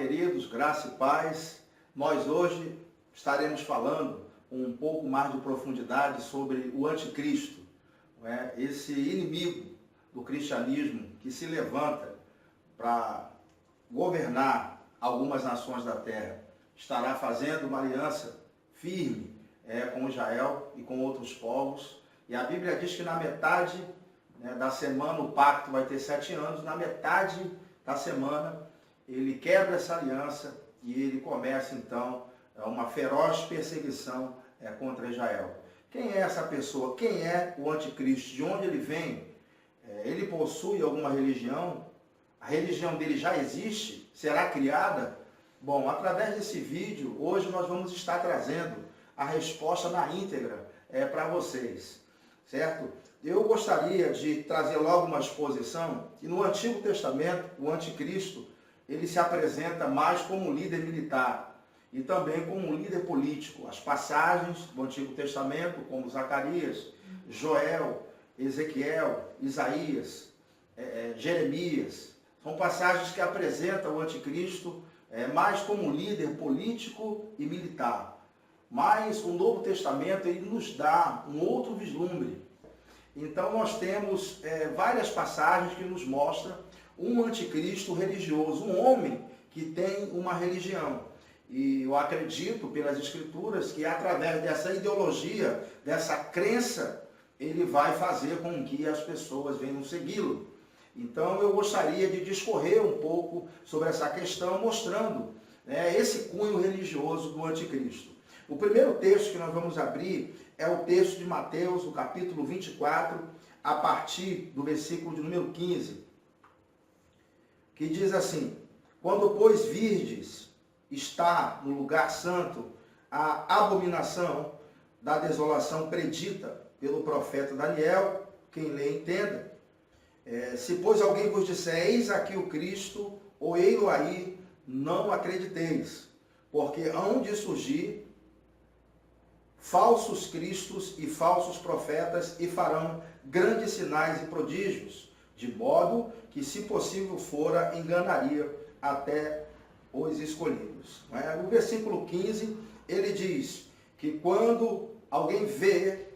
queridos, graça e paz. Nós hoje estaremos falando um pouco mais de profundidade sobre o anticristo, esse inimigo do cristianismo que se levanta para governar algumas nações da terra. Estará fazendo uma aliança firme com Israel e com outros povos. E a Bíblia diz que na metade da semana, o pacto vai ter 7 anos, na metade da semana ele quebra essa aliança e ele começa então uma feroz perseguição contra Israel. Quem é essa pessoa? Quem é o anticristo? De onde ele vem? Ele possui alguma religião? A religião dele já existe? Será criada? Bom, através desse vídeo, hoje nós vamos estar trazendo a resposta na íntegra para vocês, certo? Eu gostaria de trazer logo uma exposição que no Antigo Testamento, o anticristo, ele se apresenta mais como líder militar e também como líder político. As passagens do Antigo Testamento, como Zacarias, Joel, Ezequiel, Isaías, Jeremias, são passagens que apresentam o anticristo mais como líder político e militar. Mas o Novo Testamento ele nos dá um outro vislumbre. Então nós temos várias passagens que nos mostram um anticristo religioso, um homem que tem uma religião. E eu acredito pelas escrituras que através dessa ideologia, dessa crença, ele vai fazer com que as pessoas venham segui-lo. Então eu gostaria de discorrer um pouco sobre essa questão, mostrando esse cunho religioso do anticristo. O primeiro texto que nós vamos abrir é o texto de Mateus, o capítulo 24, a partir do versículo de número 15, que diz assim: quando, pois, virdes está no lugar santo a abominação da desolação predita pelo profeta Daniel, quem lê entenda. Se, pois, alguém vos disser, eis aqui o Cristo, ou ei-lo aí, não acrediteis, porque hão de surgir falsos cristos e falsos profetas e farão grandes sinais e prodígios, de modo que, se possível fora, enganaria até os escolhidos. No versículo 15, ele diz que quando alguém vê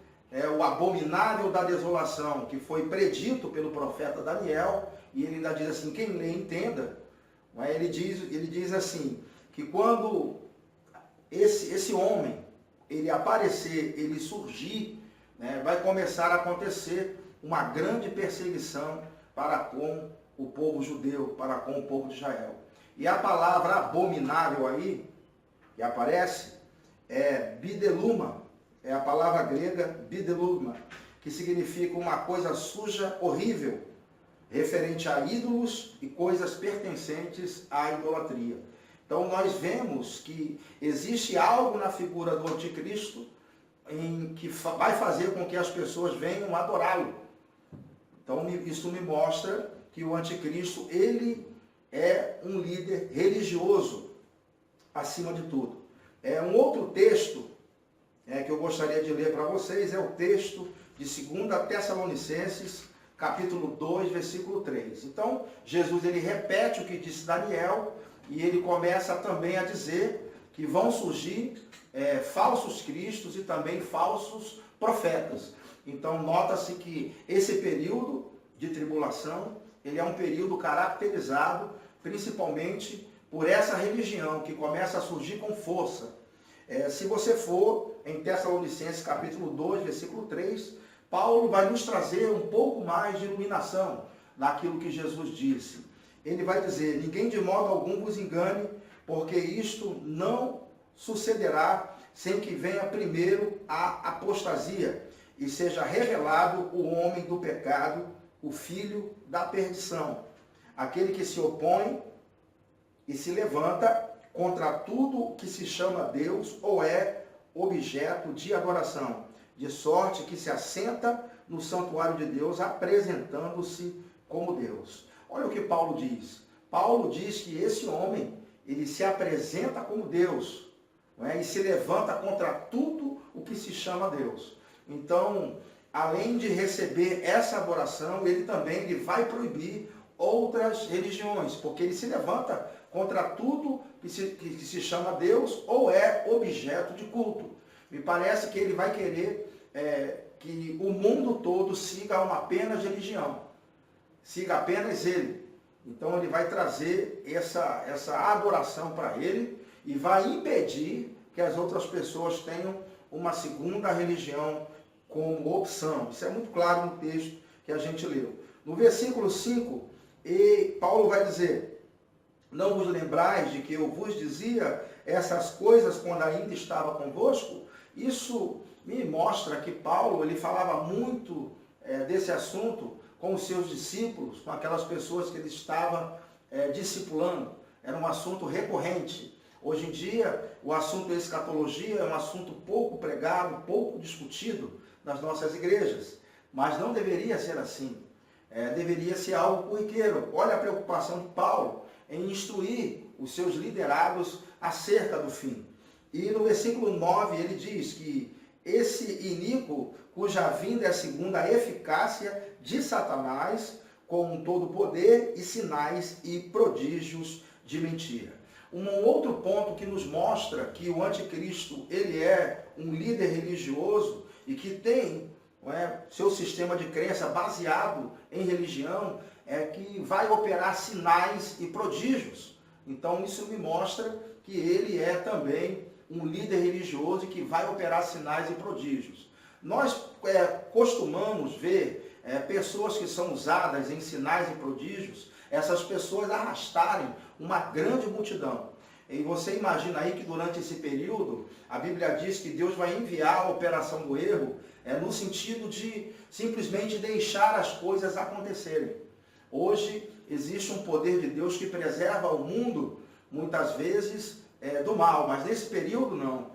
o abominável da desolação, que foi predito pelo profeta Daniel, e ele ainda diz assim, quem lê entenda, ele diz assim, que quando esse homem, ele aparecer, ele surgir, vai começar a acontecer uma grande perseguição para com o povo judeu, para com o povo de Israel. E a palavra abominável aí, que aparece, é bideluma, é a palavra grega bideluma, que significa uma coisa suja, horrível, referente a ídolos e coisas pertencentes à idolatria. Então nós vemos que existe algo na figura do anticristo que vai fazer com que as pessoas venham adorá-lo. Então isso me mostra que o anticristo ele é um líder religioso acima de tudo. Um outro texto que eu gostaria de ler para vocês é o texto de 2 Tessalonicenses, capítulo 2, versículo 3. Então Jesus ele repete o que disse Daniel, e ele começa também a dizer que vão surgir falsos cristos e também falsos profetas. Então nota-se que esse período de tribulação, ele é um período caracterizado principalmente por essa religião que começa a surgir com força. Se você for em Tessalonicenses capítulo 2, versículo 3, Paulo vai nos trazer um pouco mais de iluminação naquilo que Jesus disse. Ele vai dizer, ninguém de modo algum vos engane, porque isto não sucederá sem que venha primeiro a apostasia e seja revelado o homem do pecado, o filho da perdição, aquele que se opõe e se levanta contra tudo que se chama Deus ou é objeto de adoração, de sorte que se assenta no santuário de Deus, apresentando-se como Deus. Olha o que Paulo diz. Paulo diz que esse homem, ele se apresenta como Deus, e se levanta contra tudo o que se chama Deus. Então, além de receber essa adoração, ele vai proibir outras religiões, porque ele se levanta contra tudo que se chama Deus ou é objeto de culto. Me parece que ele vai querer que o mundo todo siga uma apenas religião, siga apenas ele. Então ele vai trazer essa adoração para ele e vai impedir que as outras pessoas tenham uma segunda religião como opção. Isso é muito claro no texto que a gente leu. No versículo 5, Paulo vai dizer: não vos lembrais de que eu vos dizia essas coisas quando ainda estava convosco? Isso me mostra que Paulo ele falava muito desse assunto com os seus discípulos, com aquelas pessoas que ele estava discipulando. Era um assunto recorrente. Hoje em dia, o assunto escatologia é um assunto pouco pregado, pouco discutido nas nossas igrejas. Mas não deveria ser assim. Deveria ser algo corriqueiro. Olha a preocupação de Paulo em instruir os seus liderados acerca do fim. E no versículo 9 ele diz que esse iníquo, cuja vinda é segundo a eficácia de Satanás, com todo poder e sinais e prodígios de mentira. Um outro ponto que nos mostra que o anticristo ele é um líder religioso e que tem seu sistema de crença baseado em religião, é que vai operar sinais e prodígios. Então isso me mostra que ele é também um líder religioso e que vai operar sinais e prodígios. Nós costumamos ver pessoas que são usadas em sinais e prodígios, essas pessoas arrastarem uma grande multidão. E você imagina aí que durante esse período, a Bíblia diz que Deus vai enviar a operação do erro, no sentido de simplesmente deixar as coisas acontecerem. Hoje existe um poder de Deus que preserva o mundo, muitas vezes, do mal, mas nesse período não.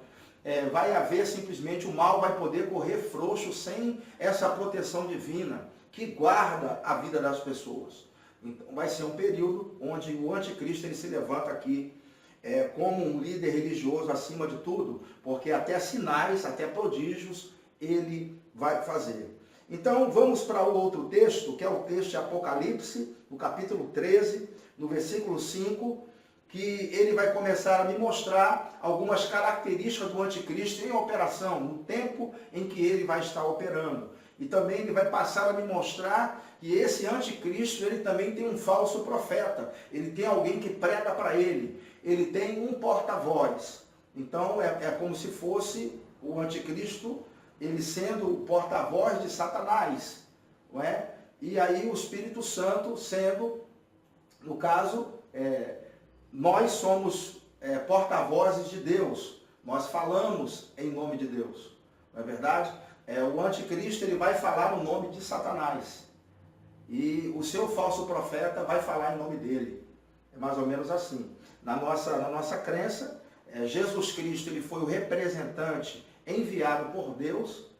Vai haver simplesmente, o mal vai poder correr frouxo sem essa proteção divina que guarda a vida das pessoas. Então vai ser um período onde o anticristo ele se levanta aqui como um líder religioso acima de tudo, porque até sinais, até prodígios ele vai fazer. Então vamos para o outro texto, que é o texto de Apocalipse, no capítulo 13, no versículo 5, que ele vai começar a me mostrar algumas características do anticristo em operação, no tempo em que ele vai estar operando. E também ele vai passar a me mostrar que esse anticristo, ele também tem um falso profeta. Ele tem alguém que prega para ele. Ele tem um porta-voz. Então é como se fosse o anticristo, ele sendo o porta-voz de Satanás. Não é? E aí o Espírito Santo sendo, no caso, nós somos porta-vozes de Deus. Nós falamos em nome de Deus. Não é verdade? O anticristo ele vai falar no nome de Satanás. E o seu falso profeta vai falar em nome dele. É mais ou menos assim. Na nossa crença, Jesus Cristo ele foi o representante enviado por Deus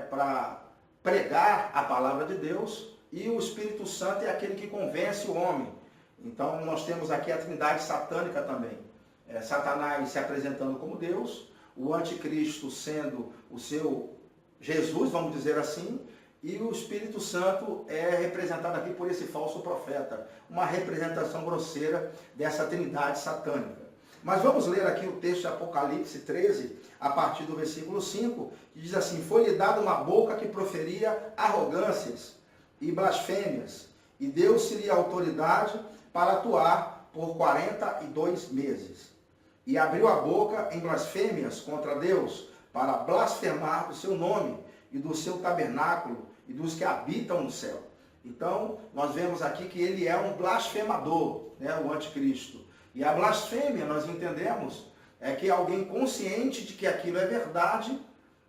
para pregar a palavra de Deus. E o Espírito Santo é aquele que convence o homem. Então nós temos aqui a trindade satânica também. Satanás se apresentando como Deus, o anticristo sendo o seu Jesus, vamos dizer assim, e o Espírito Santo é representado aqui por esse falso profeta. Uma representação grosseira dessa trindade satânica. Mas vamos ler aqui o texto de Apocalipse 13, a partir do versículo 5, que diz assim: foi-lhe dada uma boca que proferia arrogâncias e blasfêmias, e deu-se-lhe autoridade para atuar por 42 meses. E abriu a boca em blasfêmias contra Deus, para blasfemar do seu nome e do seu tabernáculo e dos que habitam no céu. Então, nós vemos aqui que ele é um blasfemador, o anticristo. E a blasfêmia, nós entendemos, é que alguém consciente de que aquilo é verdade,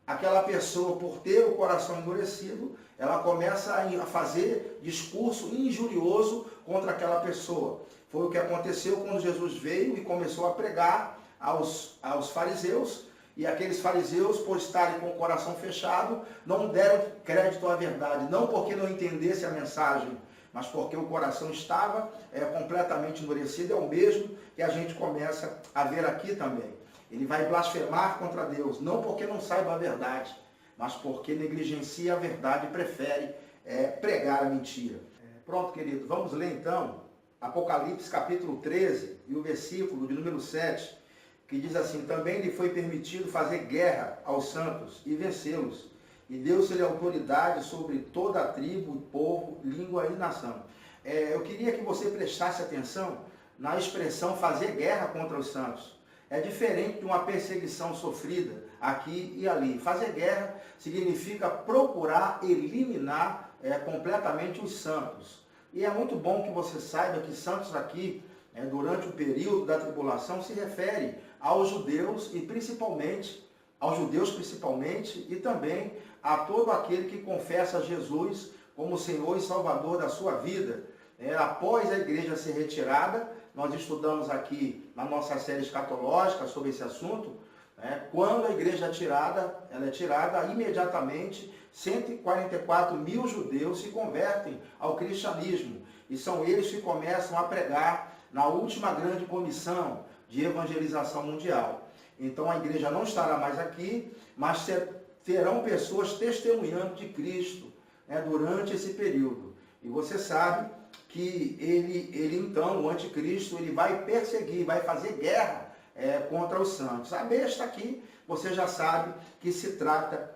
aquela pessoa, por ter o coração endurecido, ela começa a fazer discurso injurioso contra aquela pessoa. Foi o que aconteceu quando Jesus veio e começou a pregar aos fariseus, e aqueles fariseus, por estarem com o coração fechado, não deram crédito à verdade, não porque não entendesse a mensagem, mas porque o coração estava completamente endurecido. É o mesmo que a gente começa a ver aqui também. Ele vai blasfemar contra Deus, não porque não saiba a verdade, mas porque negligencia a verdade e prefere pregar a mentira. Pronto, querido, vamos ler então Apocalipse capítulo 13 e o versículo de número 7, que diz assim: também lhe foi permitido fazer guerra aos santos e vencê-los, e deu-se-lhe autoridade sobre toda a tribo, povo, língua e nação. Eu queria que você prestasse atenção na expressão fazer guerra contra os santos. É diferente de uma perseguição sofrida aqui e ali. Fazer guerra significa procurar eliminar completamente os santos. E é muito bom que você saiba que santos aqui, durante o período da tribulação, se refere aos judeus e principalmente, e também a todo aquele que confessa Jesus como Senhor e Salvador da sua vida. Após a igreja ser retirada, nós estudamos aqui na nossa série escatológica sobre esse assunto, quando a igreja ela é tirada, imediatamente 144 mil judeus se convertem ao cristianismo. E são eles que começam a pregar na última grande comissão de evangelização mundial. Então a igreja não estará mais aqui, mas terão pessoas testemunhando de Cristo durante esse período. E você sabe que ele então, o anticristo, ele vai perseguir, vai fazer guerra contra os santos. A besta aqui, você já sabe que se trata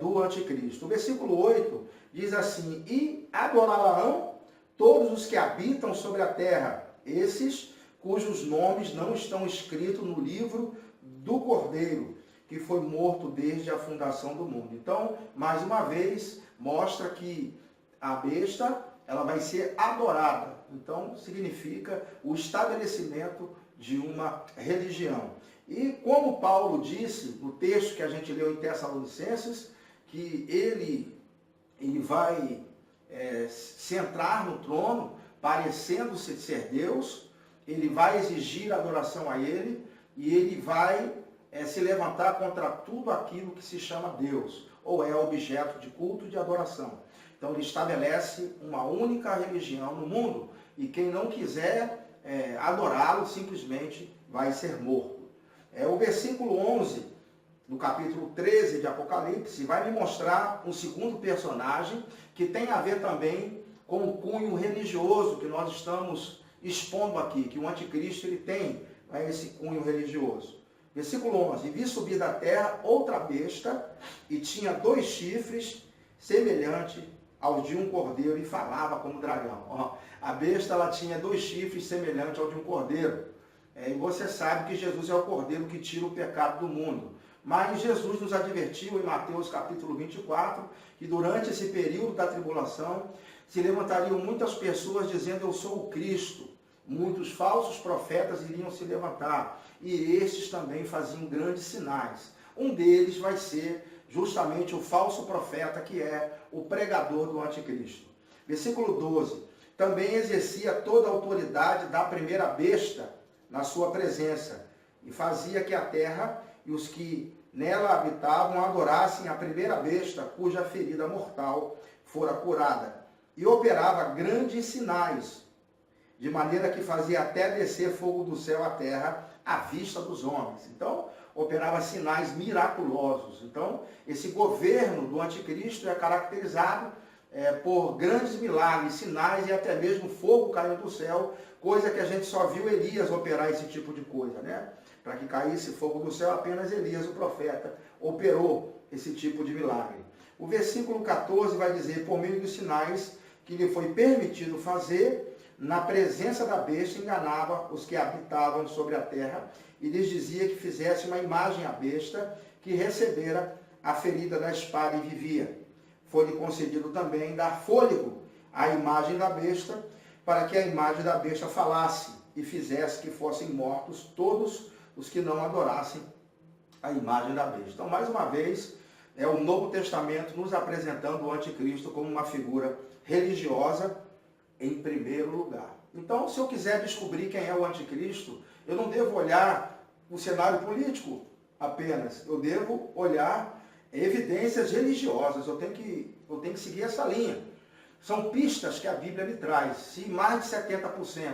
do anticristo. O versículo 8 diz assim: e adorarão todos os que habitam sobre a terra, esses cujos nomes não estão escritos no livro do Cordeiro, que foi morto desde a fundação do mundo. Então, mais uma vez, mostra que a besta, ela vai ser adorada. Então, significa o estabelecimento de uma religião. E como Paulo disse no texto que a gente leu em Tessalonicenses, que ele vai sentar no trono, parecendo-se ser Deus, ele vai exigir adoração a ele, e ele vai se levantar contra tudo aquilo que se chama Deus, ou é objeto de culto e de adoração. Então ele estabelece uma única religião no mundo, e quem não quiser adorá-lo simplesmente vai ser morto. O versículo 11 do capítulo 13 de Apocalipse vai me mostrar um segundo personagem que tem a ver também com o cunho religioso que nós estamos expondo aqui, que o anticristo ele tem esse cunho religioso. Versículo 11: vi subir da terra outra besta, e tinha 2 chifres, semelhante aos de um cordeiro, e falava como dragão. A besta ela tinha 2 chifres, semelhante ao de um cordeiro. E você sabe que Jesus é o cordeiro que tira o pecado do mundo. Mas Jesus nos advertiu em Mateus capítulo 24, que durante esse período da tribulação, se levantariam muitas pessoas dizendo: eu sou o Cristo. Muitos falsos profetas iriam se levantar, e estes também faziam grandes sinais. Um deles vai ser justamente o falso profeta, que é o pregador do anticristo. Versículo 12: também exercia toda a autoridade da primeira besta na sua presença, e fazia que a terra e os que nela habitavam adorassem a primeira besta, cuja ferida mortal fora curada, e operava grandes sinais, de maneira que fazia até descer fogo do céu à terra à vista dos homens. Então, operava sinais miraculosos. Então, esse governo do anticristo é caracterizado por grandes milagres, sinais e até mesmo fogo caindo do céu, coisa que a gente só viu Elias operar esse tipo de coisa, né? Para que caísse fogo do céu, apenas Elias, o profeta, operou esse tipo de milagre. O versículo 14 vai dizer: por meio dos sinais que lhe foi permitido fazer, na presença da besta, enganava os que habitavam sobre a terra, e lhes dizia que fizesse uma imagem à besta, que recebera a ferida da espada e vivia. Foi-lhe concedido também dar fôlego à imagem da besta, para que a imagem da besta falasse e fizesse que fossem mortos todos os que não adorassem a imagem da besta. Então, mais uma vez, o Novo Testamento nos apresentando o anticristo como uma figura religiosa em primeiro lugar. Então, se eu quiser descobrir quem é o anticristo, eu não devo olhar o cenário político apenas, eu devo olhar evidências religiosas, eu tenho que seguir essa linha. São pistas que a Bíblia me traz. Se mais de 70%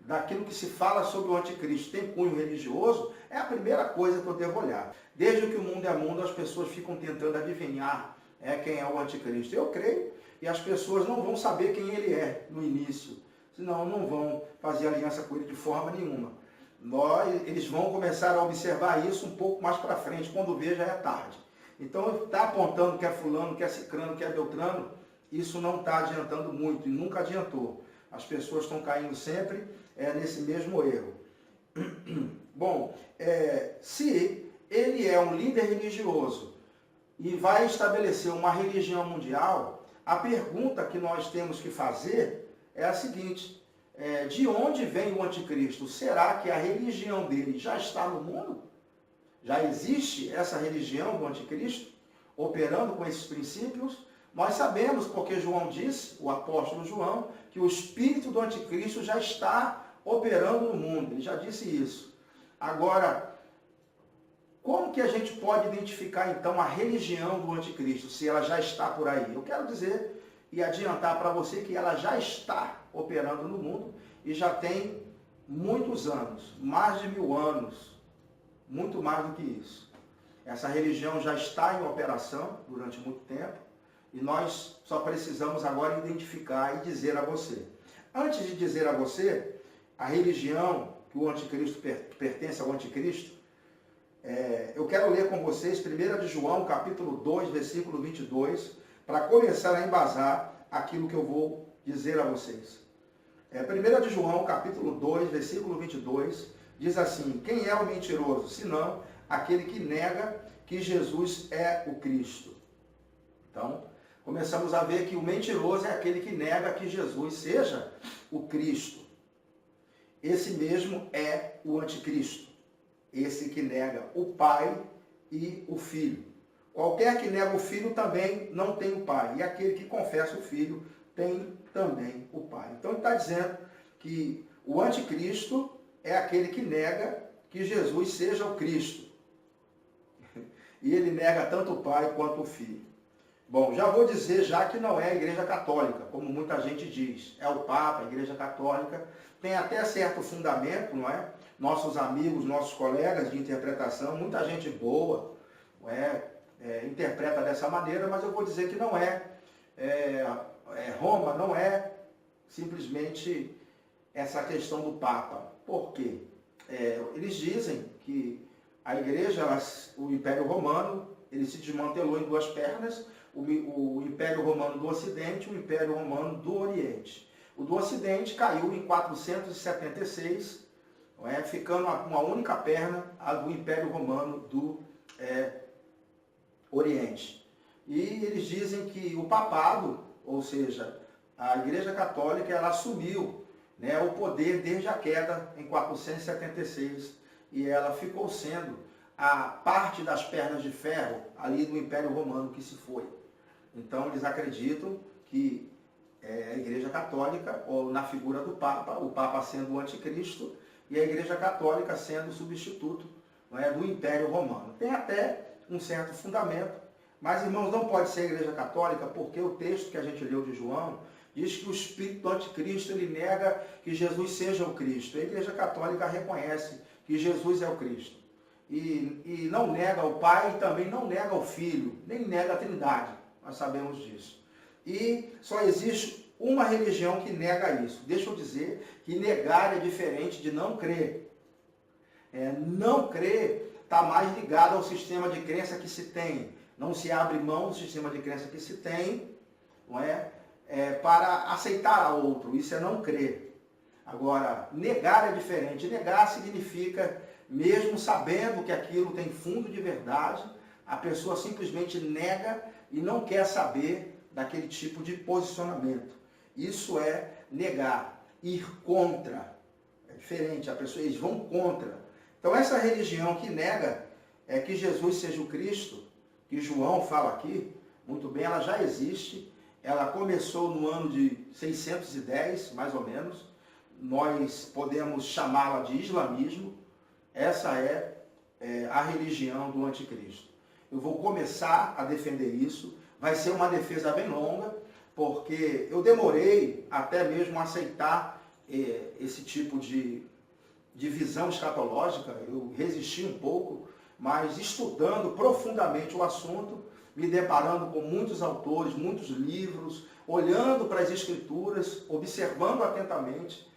daquilo que se fala sobre o anticristo tem cunho religioso, é a primeira coisa que eu devo olhar. Desde que o mundo é mundo, as pessoas ficam tentando adivinhar quem é o anticristo. Eu creio, e as pessoas não vão saber quem ele é no início. senão não vão fazer aliança com ele de forma nenhuma. Eles vão começar a observar isso um pouco mais para frente, quando vê já é tarde. Então, está apontando que é fulano, que é cicrano, que é beltrano, isso não está adiantando muito, e nunca adiantou. As pessoas estão caindo sempre nesse mesmo erro. Bom, se ele é um líder religioso e vai estabelecer uma religião mundial, a pergunta que nós temos que fazer é a seguinte: de onde vem o anticristo? Será que a religião dele já está no mundo? Já existe essa religião do anticristo, operando com esses princípios? Nós sabemos, porque João disse, o apóstolo João, que o espírito do anticristo já está operando no mundo. Ele já disse isso. Agora, como que a gente pode identificar então a religião do anticristo, se ela já está por aí? Eu quero dizer e adiantar para você que ela já está operando no mundo e já tem muitos anos, mais de 1000 anos, muito mais do que isso. Essa religião já está em operação durante muito tempo e nós só precisamos agora identificar e dizer a você. Antes de dizer a você a religião que o anticristo pertence ao anticristo, eu quero ler com vocês 1 de João, capítulo 2, versículo 22, para começar a embasar aquilo que eu vou dizer a vocês. 1 de João, capítulo 2, versículo 22, diz assim: quem é o mentiroso, senão aquele que nega que Jesus é o Cristo? Então, começamos a ver que o mentiroso é aquele que nega que Jesus seja o Cristo. Esse mesmo é o anticristo. Esse que nega o Pai e o Filho. Qualquer que nega o Filho também não tem o Pai. E aquele que confessa o Filho tem também o Pai. Então ele está dizendo que o anticristo é aquele que nega que Jesus seja o Cristo. E ele nega tanto o Pai quanto o Filho. Bom, já vou dizer já que não é a Igreja Católica, como muita gente diz. É o Papa, a Igreja Católica. Tem até certo fundamento, não é? Nossos amigos, nossos colegas de interpretação, muita gente boa, não é? Interpreta dessa maneira, mas eu vou dizer que não é. Roma não é simplesmente essa questão do Papa. Por quê? Eles dizem que a Igreja, o Império Romano, ele se desmantelou em duas pernas, o Império Romano do Ocidente e o Império Romano do Oriente. O do Ocidente caiu em 476, não é? Ficando com uma única perna, a do Império Romano do Oriente. E eles dizem que o papado, ou seja, a Igreja Católica, ela assumiu, né, o poder desde a queda em 476 e ela ficou sendo a parte das pernas de ferro ali do Império Romano que se foi. Então eles acreditam que a Igreja Católica, ou na figura do Papa, o Papa sendo o anticristo e a Igreja Católica sendo o substituto, não é, do Império Romano. Tem até um certo fundamento, mas, irmãos, não pode ser a Igreja Católica, porque o texto que a gente leu de João diz que o espírito do anticristo, ele nega que Jesus seja o Cristo. A Igreja Católica reconhece que Jesus é o Cristo. E não nega o Pai e também não nega o Filho, nem nega a Trindade. Nós sabemos disso. E só existe uma religião que nega isso. Deixa eu dizer que negar é diferente de não crer. Não crer está mais ligado ao sistema de crença que se tem. Não se abre mão do sistema de crença que se tem, não é? Para aceitar a outro. Isso é não crer. Agora, negar é diferente. Negar significa, mesmo sabendo que aquilo tem fundo de verdade, a pessoa simplesmente nega e não quer saber daquele tipo de posicionamento. Isso é negar, ir contra. É diferente, eles vão contra. Então essa religião que nega que Jesus seja o Cristo, que João fala aqui, muito bem, ela já existe. Ela começou no ano de 610, mais ou menos. Nós podemos chamá-la de islamismo. Essa é a religião do anticristo. Eu vou começar a defender isso. Vai ser uma defesa bem longa, porque eu demorei até mesmo a aceitar esse tipo de visão escatológica. Eu resisti um pouco, mas estudando profundamente o assunto, me deparando com muitos autores, muitos livros, olhando para as Escrituras, observando atentamente,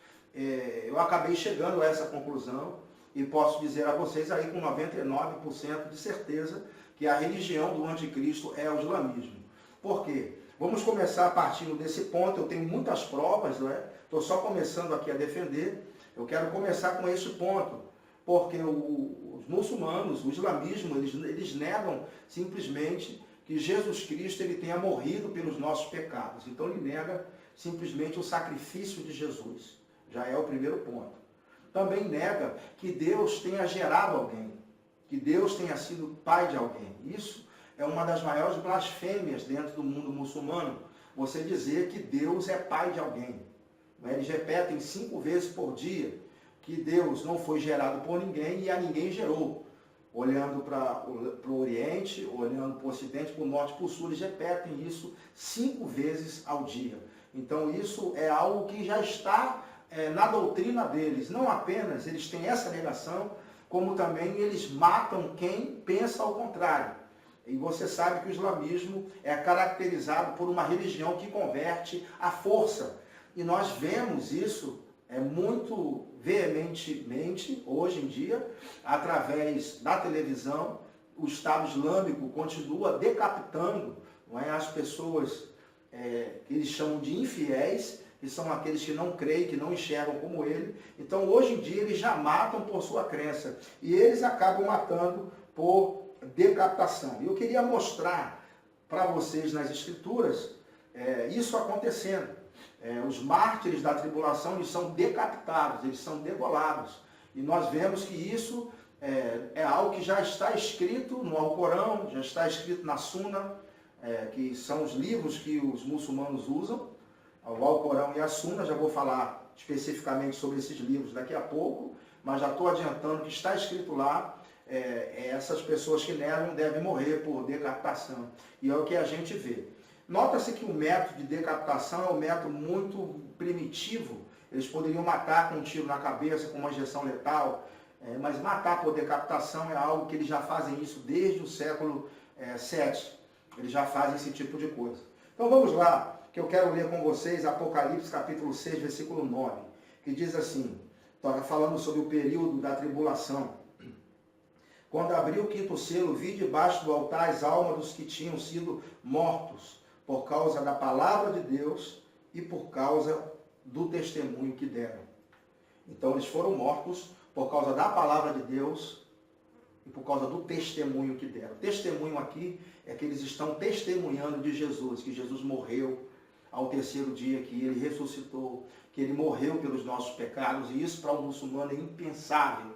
eu acabei chegando a essa conclusão e posso dizer a vocês aí com 99% de certeza que a religião do anticristo é o islamismo. Por quê? Vamos começar partindo desse ponto. Eu tenho muitas provas, não é? Estou só começando aqui a defender. Eu quero começar com esse ponto, porque os muçulmanos, o islamismo, eles negam simplesmente que Jesus Cristo ele tenha morrido pelos nossos pecados. Então ele nega simplesmente o sacrifício de Jesus. Já é o primeiro ponto. Também nega que Deus tenha gerado alguém, que Deus tenha sido pai de alguém. Isso é uma das maiores blasfêmias dentro do mundo muçulmano, você dizer que Deus é pai de alguém. Eles repetem 5 vezes por dia que Deus não foi gerado por ninguém e a ninguém gerou. Olhando para o Oriente, olhando para o Ocidente, para o Norte, para o Sul, eles repetem isso 5 vezes ao dia. Então isso é algo que já está na doutrina deles. Não apenas eles têm essa negação, como também eles matam quem pensa ao contrário. E você sabe que o islamismo é caracterizado por uma religião que converte à força. E nós vemos isso muito veementemente, hoje em dia, através da televisão. O Estado Islâmico continua decapitando, não é, as pessoas que eles chamam de infiéis, que são aqueles que não creem, que não enxergam como ele. Então, hoje em dia, eles já matam por sua crença. E eles acabam matando por decapitação. Eu queria mostrar para vocês nas Escrituras isso acontecendo. Os mártires da tribulação, eles são decapitados, eles são degolados. E nós vemos que isso é algo que já está escrito no Alcorão, já está escrito na Suna, que são os livros que os muçulmanos usam, o Alcorão e a Suna. Já vou falar especificamente sobre esses livros daqui a pouco, mas já estou adiantando que está escrito lá. Essas pessoas que negam devem morrer por decapitação. E é o que a gente vê. Nota-se que o método de decapitação é um método muito primitivo. Eles poderiam matar com um tiro na cabeça, com uma injeção letal, mas matar por decapitação é algo que eles já fazem isso desde o século VII. Eles já fazem esse tipo de coisa. Então vamos lá, que eu quero ler com vocês Apocalipse capítulo 6, versículo 9, que diz assim, falando sobre o período da tribulação. Quando abriu o 5º selo, vi debaixo do altar as almas dos que tinham sido mortos por causa da palavra de Deus e por causa do testemunho que deram. Então eles foram mortos por causa da palavra de Deus e por causa do testemunho que deram. Testemunho aqui é que eles estão testemunhando de Jesus, que Jesus morreu ao 3º dia, que ele ressuscitou, que ele morreu pelos nossos pecados, e isso para um muçulmano é impensável.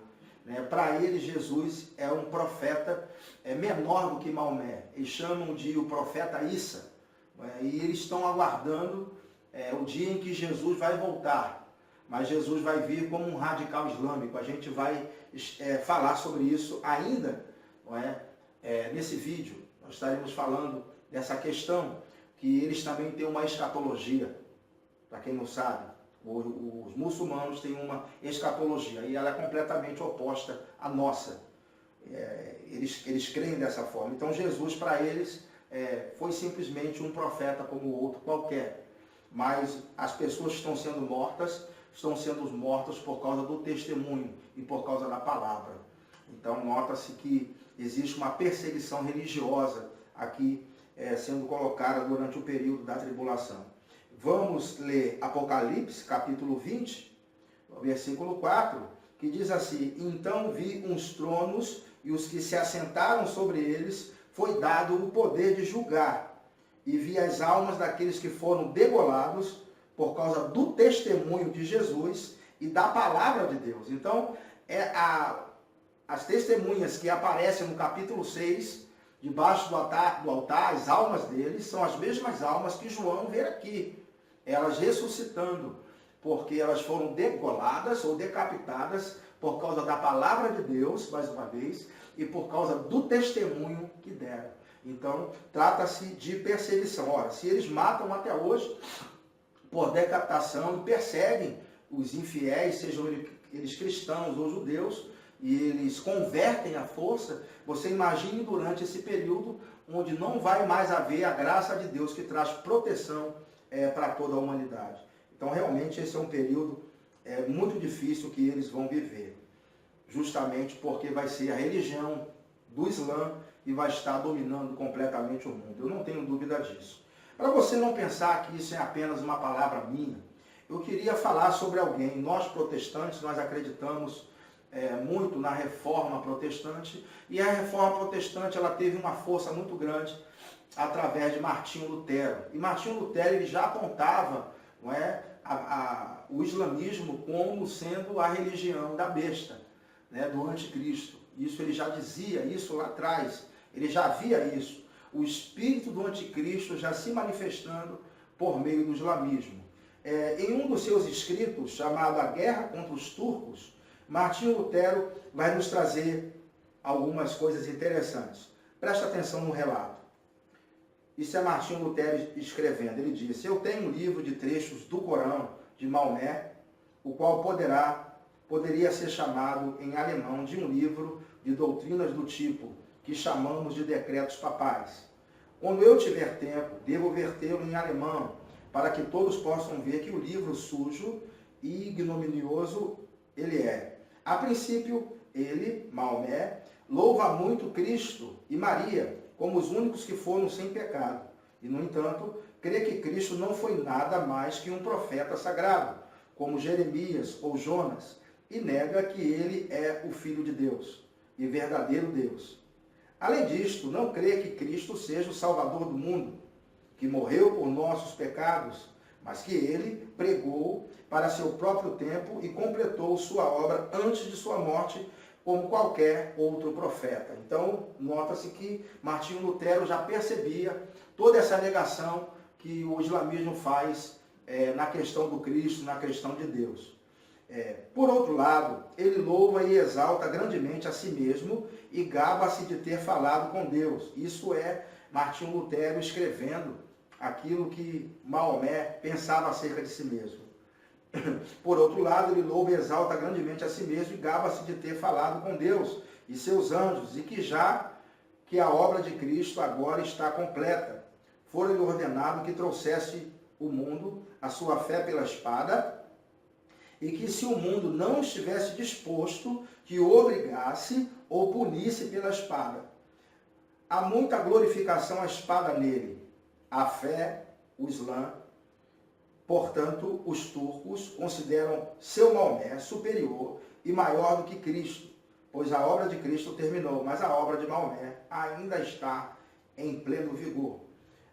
Para ele, Jesus é um profeta menor do que Maomé. Eles chamam de o profeta Issa. E eles estão aguardando o dia em que Jesus vai voltar. Mas Jesus vai vir como um radical islâmico. A gente vai falar sobre isso ainda, não é? Nesse vídeo. Nós estaremos falando dessa questão, que eles também têm uma escatologia. Para quem não sabe. Os muçulmanos têm uma escatologia e ela é completamente oposta à nossa. Eles creem dessa forma. Então Jesus, para eles, foi simplesmente um profeta como o outro qualquer. Mas as pessoas que estão sendo mortas por causa do testemunho e por causa da palavra. Então nota-se que existe uma perseguição religiosa aqui sendo colocada durante o período da tribulação. Vamos ler Apocalipse, capítulo 20, versículo 4, que diz assim, então vi uns tronos e os que se assentaram sobre eles foi dado o poder de julgar. E vi as almas daqueles que foram degolados por causa do testemunho de Jesus e da palavra de Deus. Então, as testemunhas que aparecem no capítulo 6, debaixo do altar, as almas deles, são as mesmas almas que João vê aqui. Elas ressuscitando, porque elas foram degoladas ou decapitadas por causa da palavra de Deus, mais uma vez, e por causa do testemunho que deram. Então, trata-se de perseguição. Ora, se eles matam até hoje por decapitação e perseguem os infiéis, sejam eles cristãos ou judeus, e eles convertem à força, você imagine durante esse período onde não vai mais haver a graça de Deus que traz proteção para toda a humanidade. Então, realmente, esse é um período muito difícil que eles vão viver, justamente porque vai ser a religião do Islã e vai estar dominando completamente o mundo. Eu não tenho dúvida disso. Para você não pensar que isso é apenas uma palavra minha, eu queria falar sobre alguém. Nós protestantes, nós acreditamos muito na reforma protestante, e a reforma protestante ela teve uma força muito grande através de Martinho Lutero. E Martinho Lutero ele já apontava, não é, o islamismo como sendo a religião da besta, né, do anticristo. Isso ele já dizia isso lá atrás, ele já via isso. O espírito do anticristo já se manifestando por meio do islamismo. Em um dos seus escritos, chamado A Guerra contra os Turcos, Martinho Lutero vai nos trazer algumas coisas interessantes. Presta atenção no relato. Isso é Martinho Lutero escrevendo. Ele disse: eu tenho um livro de trechos do Corão de Maomé, o qual poderia ser chamado em alemão de um livro de doutrinas do tipo que chamamos de decretos papais. Quando eu tiver tempo, devo vertê-lo em alemão, para que todos possam ver que o livro sujo e ignominioso ele é. A princípio, ele, Maomé, louva muito Cristo e Maria como os únicos que foram sem pecado. E, no entanto, crê que Cristo não foi nada mais que um profeta sagrado, como Jeremias ou Jonas, e nega que ele é o Filho de Deus e verdadeiro Deus. Além disto, não crê que Cristo seja o Salvador do mundo, que morreu por nossos pecados, mas que ele pregou para seu próprio tempo e completou sua obra antes de sua morte, como qualquer outro profeta. Então, nota-se que Martinho Lutero já percebia toda essa negação que o islamismo faz na questão do Cristo, na questão de Deus. Por outro lado, ele louva e exalta grandemente a si mesmo e gaba-se de ter falado com Deus. Isso é Martinho Lutero escrevendo aquilo que Maomé pensava acerca de si mesmo. Por outro lado, ele louva e exalta grandemente a si mesmo e gaba-se de ter falado com Deus e seus anjos, e que a obra de Cristo agora está completa. Fora-lhe ordenado que trouxesse o mundo a sua fé pela espada, e que se o mundo não estivesse disposto, que o obrigasse ou punisse pela espada. Há muita glorificação à espada nele. A fé, o Islã, portanto, os turcos consideram seu Maomé superior e maior do que Cristo, pois a obra de Cristo terminou, mas a obra de Maomé ainda está em pleno vigor.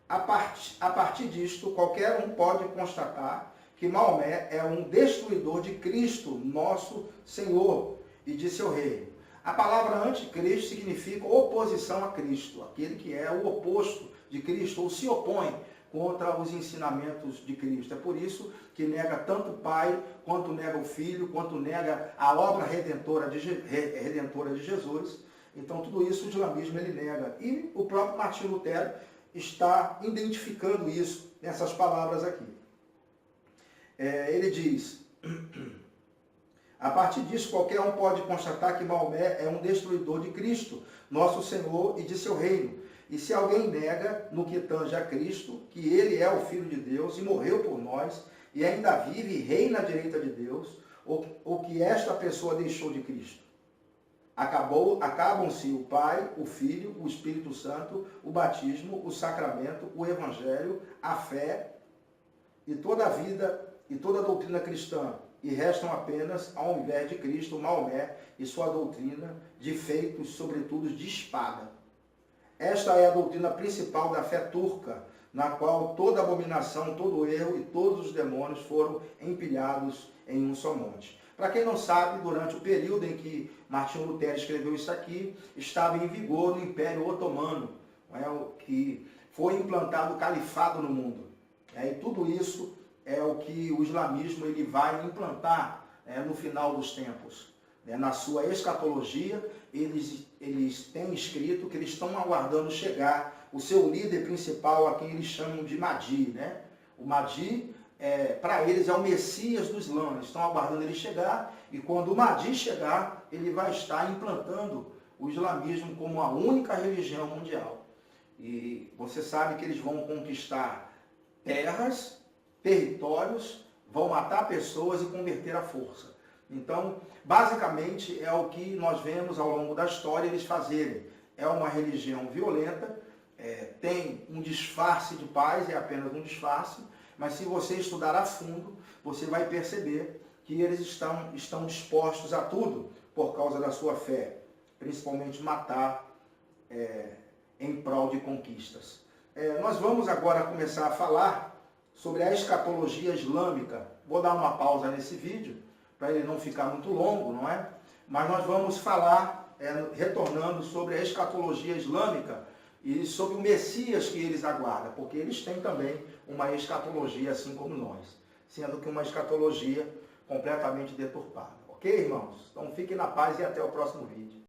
A partir disto, qualquer um pode constatar que Maomé é um destruidor de Cristo, nosso Senhor, e de seu reino. A palavra anticristo significa oposição a Cristo, aquele que é o oposto de Cristo, ou se opõe contra os ensinamentos de Cristo. É por isso que nega tanto o Pai, quanto nega o Filho, quanto nega a obra redentora de Jesus. Então, tudo isso o islamismo ele nega. E o próprio Martinho Lutero está identificando isso nessas palavras aqui. Ele diz: a partir disso, qualquer um pode constatar que Maomé é um destruidor de Cristo, nosso Senhor, e de seu reino. E se alguém nega, no que tange a Cristo, que ele é o Filho de Deus e morreu por nós, e ainda vive e reina à direita de Deus, o que esta pessoa deixou de Cristo? Acabam-se o Pai, o Filho, o Espírito Santo, o batismo, o sacramento, o Evangelho, a fé e toda a vida e toda a doutrina cristã, e restam apenas, ao invés de Cristo, Maomé e sua doutrina de feitos, sobretudo de espada. Esta é a doutrina principal da fé turca, na qual toda abominação, todo erro e todos os demônios foram empilhados em um só monte. Para quem não sabe, durante o período em que Martinho Lutero escreveu isso aqui, estava em vigor no Império Otomano, que foi implantado o califado no mundo. E tudo isso é o que o islamismo ele vai implantar no final dos tempos. Na sua escatologia, eles têm escrito que eles estão aguardando chegar o seu líder principal, a quem eles chamam de Mahdi. O Mahdi, para eles, é o Messias do Islã. Eles estão aguardando ele chegar, e quando o Mahdi chegar, ele vai estar implantando o islamismo como a única religião mundial. E você sabe que eles vão conquistar terras, territórios, vão matar pessoas e converter à força. Então, basicamente, é o que nós vemos ao longo da história eles fazerem. É uma religião violenta, tem um disfarce de paz, é apenas um disfarce, mas se você estudar a fundo, você vai perceber que eles estão dispostos a tudo por causa da sua fé, principalmente matar em prol de conquistas. Nós vamos agora começar a falar sobre a escatologia islâmica. Vou dar uma pausa nesse vídeo, para ele não ficar muito longo, não é? Mas nós vamos falar, retornando sobre a escatologia islâmica e sobre o Messias que eles aguardam, porque eles têm também uma escatologia assim como nós, sendo que uma escatologia completamente deturpada. Ok, irmãos? Então fiquem na paz e até o próximo vídeo.